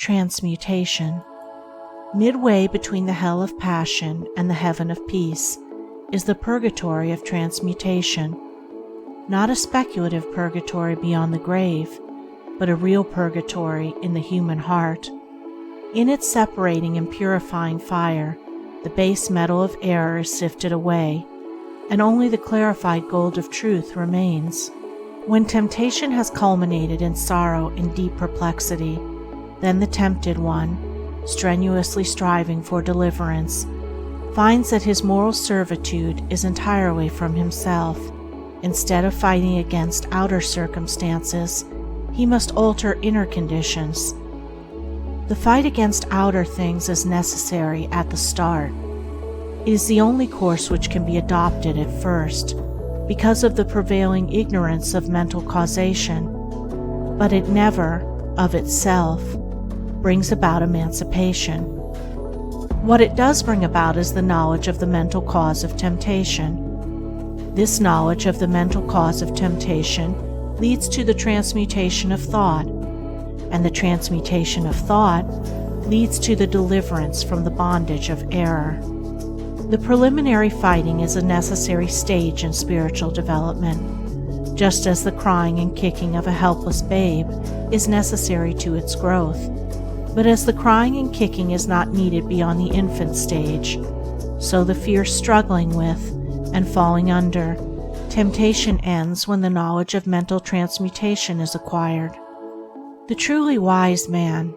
Transmutation. Midway between the hell of passion and the heaven of peace is the purgatory of transmutation, not a speculative purgatory beyond the grave, but a real purgatory in the human heart. In its separating and purifying fire, the base metal of error is sifted away, and only the clarified gold of truth remains. When temptation has culminated in sorrow and deep perplexity, then the tempted one, strenuously striving for deliverance, finds that his moral servitude is entirely from himself. Instead of fighting against outer circumstances, he must alter inner conditions. The fight against outer things is necessary at the start. It is the only course which can be adopted at first, because of the prevailing ignorance of mental causation, but it never, of itself, brings about emancipation. What it does bring about is the knowledge of the mental cause of temptation. This knowledge of the mental cause of temptation leads to the transmutation of thought, and the transmutation of thought leads to the deliverance from the bondage of error. The preliminary fighting is a necessary stage in spiritual development, just as the crying and kicking of a helpless babe is necessary to its growth. But as the crying and kicking is not needed beyond the infant stage, so the fierce struggling with and falling under temptation ends when the knowledge of mental transmutation is acquired. The truly wise man,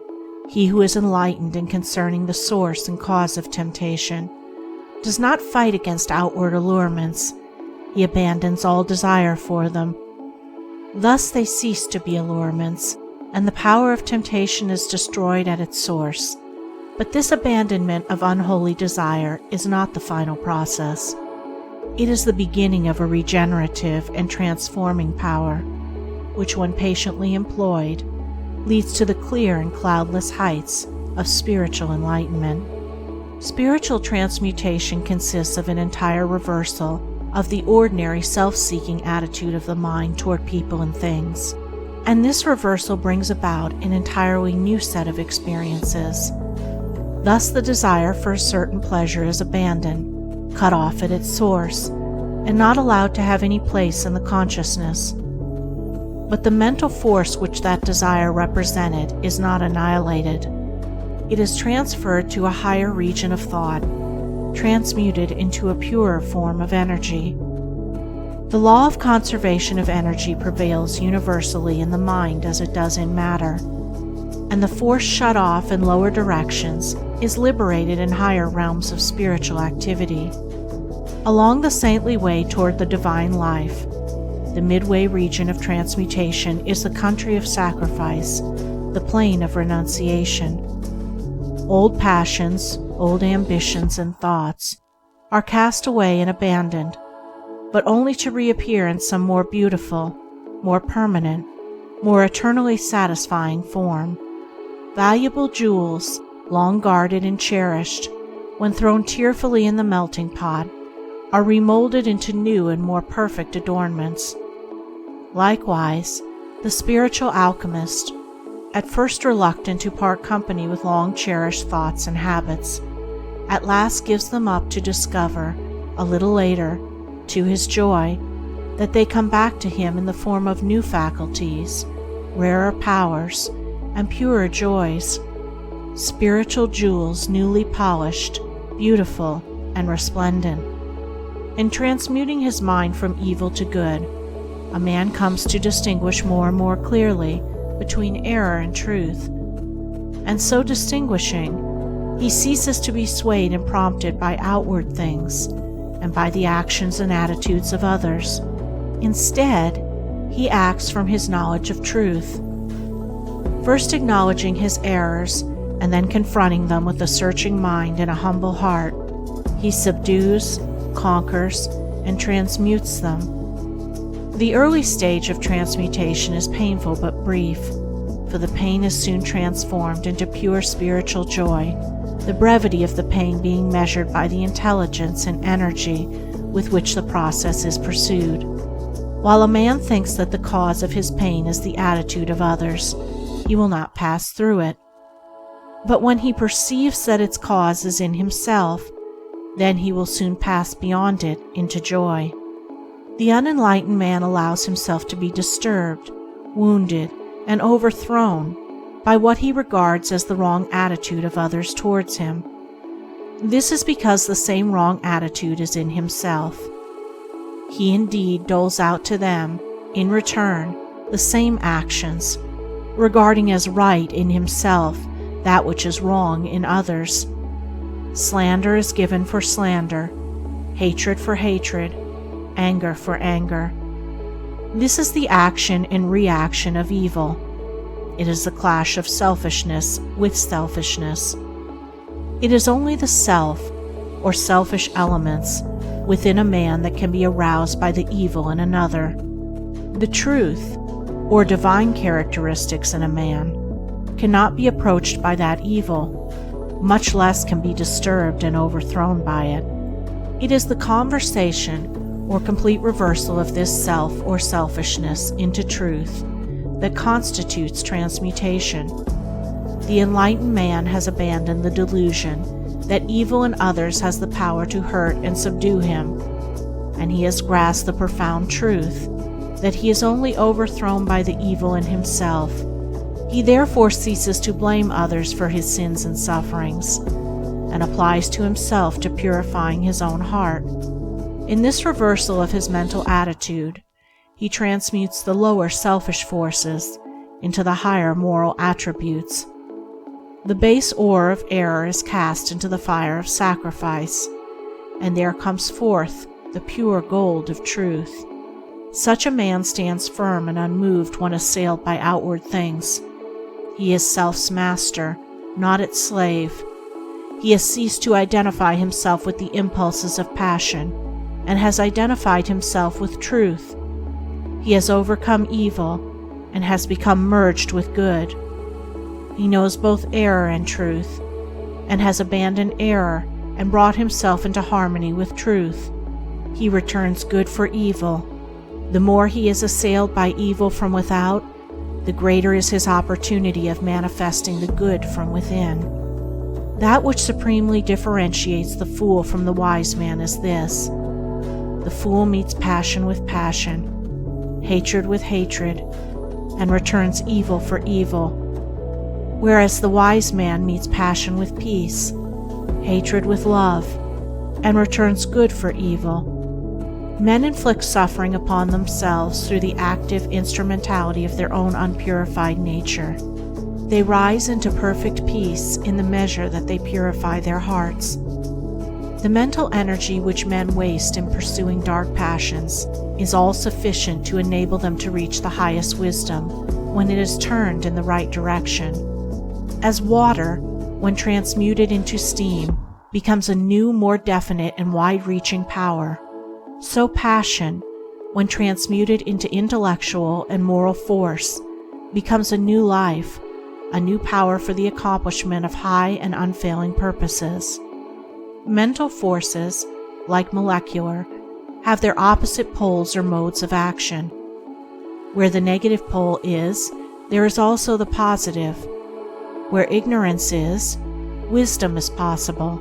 he who is enlightened in concerning the source and cause of temptation, does not fight against outward allurements. He abandons all desire for them. Thus they cease to be allurements, and the power of temptation is destroyed at its source. But this abandonment of unholy desire is not the final process. It is the beginning of a regenerative and transforming power, which, when patiently employed, leads to the clear and cloudless heights of spiritual enlightenment. Spiritual transmutation consists of an entire reversal of the ordinary self-seeking attitude of the mind toward people and things, and this reversal brings about an entirely new set of experiences. Thus the desire for a certain pleasure is abandoned, cut off at its source, and not allowed to have any place in the consciousness. But the mental force which that desire represented is not annihilated. It is transferred to a higher region of thought, transmuted into a purer form of energy. The law of conservation of energy prevails universally in the mind as it does in matter, and the force shut off in lower directions is liberated in higher realms of spiritual activity. Along the saintly way toward the divine life, the midway region of transmutation is the country of sacrifice, the plain of renunciation. Old passions, old ambitions and thoughts are cast away and abandoned, but only to reappear in some more beautiful, more permanent, more eternally satisfying form. Valuable jewels, long guarded and cherished, when thrown tearfully in the melting pot, are remolded into new and more perfect adornments. Likewise, the spiritual alchemist, at first reluctant to part company with long-cherished thoughts and habits, at last gives them up to discover, a little later, to his joy, that they come back to him in the form of new faculties, rarer powers, and purer joys, spiritual jewels newly polished, beautiful, and resplendent. In transmuting his mind from evil to good, a man comes to distinguish more and more clearly between error and truth, and so distinguishing, he ceases to be swayed and prompted by outward things and by the actions and attitudes of others. Instead, he acts from his knowledge of truth. First acknowledging his errors and then confronting them with a searching mind and a humble heart, he subdues, conquers, and transmutes them. The early stage of transmutation is painful but brief, for the pain is soon transformed into pure spiritual joy, the brevity of the pain being measured by the intelligence and energy with which the process is pursued. While a man thinks that the cause of his pain is the attitude of others, he will not pass through it. But when he perceives that its cause is in himself, then he will soon pass beyond it into joy. The unenlightened man allows himself to be disturbed, wounded, and overthrown by what he regards as the wrong attitude of others towards him. This is because the same wrong attitude is in himself. He indeed doles out to them, in return, the same actions, regarding as right in himself that which is wrong in others. Slander is given for slander, hatred for hatred, anger for anger. This is the action and reaction of evil. It is the clash of selfishness with selfishness. It is only the self, or selfish elements, within a man that can be aroused by the evil in another. The truth, or divine characteristics in a man, cannot be approached by that evil, much less can be disturbed and overthrown by it. It is the conversation or complete reversal of this self or selfishness into truth that constitutes transmutation. The enlightened man has abandoned the delusion that evil in others has the power to hurt and subdue him, and he has grasped the profound truth that he is only overthrown by the evil in himself. He therefore ceases to blame others for his sins and sufferings, and applies to himself to purifying his own heart. In this reversal of his mental attitude, he transmutes the lower selfish forces into the higher moral attributes. The base ore of error is cast into the fire of sacrifice, and there comes forth the pure gold of truth. Such a man stands firm and unmoved when assailed by outward things. He is self's master, not its slave. He has ceased to identify himself with the impulses of passion, and has identified himself with truth. He has overcome evil, and has become merged with good. He knows both error and truth, and has abandoned error and brought himself into harmony with truth. He returns good for evil. The more he is assailed by evil from without, the greater is his opportunity of manifesting the good from within. That which supremely differentiates the fool from the wise man is this: the fool meets passion with passion, hatred with hatred, and returns evil for evil, whereas the wise man meets passion with peace, hatred with love, and returns good for evil. Men inflict suffering upon themselves through the active instrumentality of their own unpurified nature. They rise into perfect peace in the measure that they purify their hearts. The mental energy which men waste in pursuing dark passions is all sufficient to enable them to reach the highest wisdom when it is turned in the right direction. As water, when transmuted into steam, becomes a new, more definite and wide-reaching power, so passion, when transmuted into intellectual and moral force, becomes a new life, a new power for the accomplishment of high and unfailing purposes. Mental forces, like molecular, have their opposite poles or modes of action. Where the negative pole is, there is also the positive. Where ignorance is, wisdom is possible.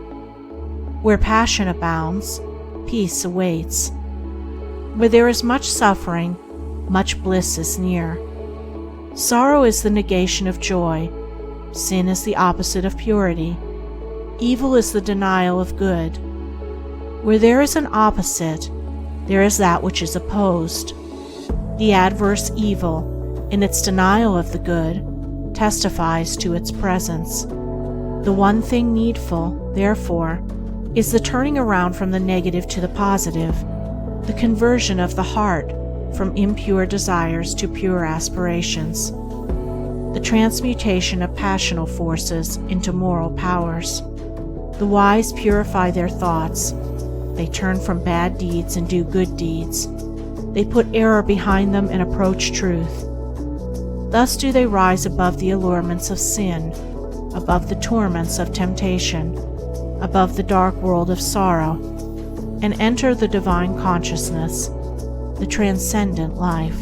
Where passion abounds, peace awaits. Where there is much suffering, much bliss is near. Sorrow is the negation of joy. Sin is the opposite of purity. Evil is the denial of good. Where there is an opposite, there is that which is opposed. The adverse evil, in its denial of the good, testifies to its presence. The one thing needful, therefore, is the turning around from the negative to the positive, the conversion of the heart from impure desires to pure aspirations, the transmutation of passional forces into moral powers. The wise purify their thoughts. They turn from bad deeds and do good deeds. They put error behind them and approach truth. Thus do they rise above the allurements of sin, above the torments of temptation, above the dark world of sorrow, and enter the divine consciousness, the transcendent life.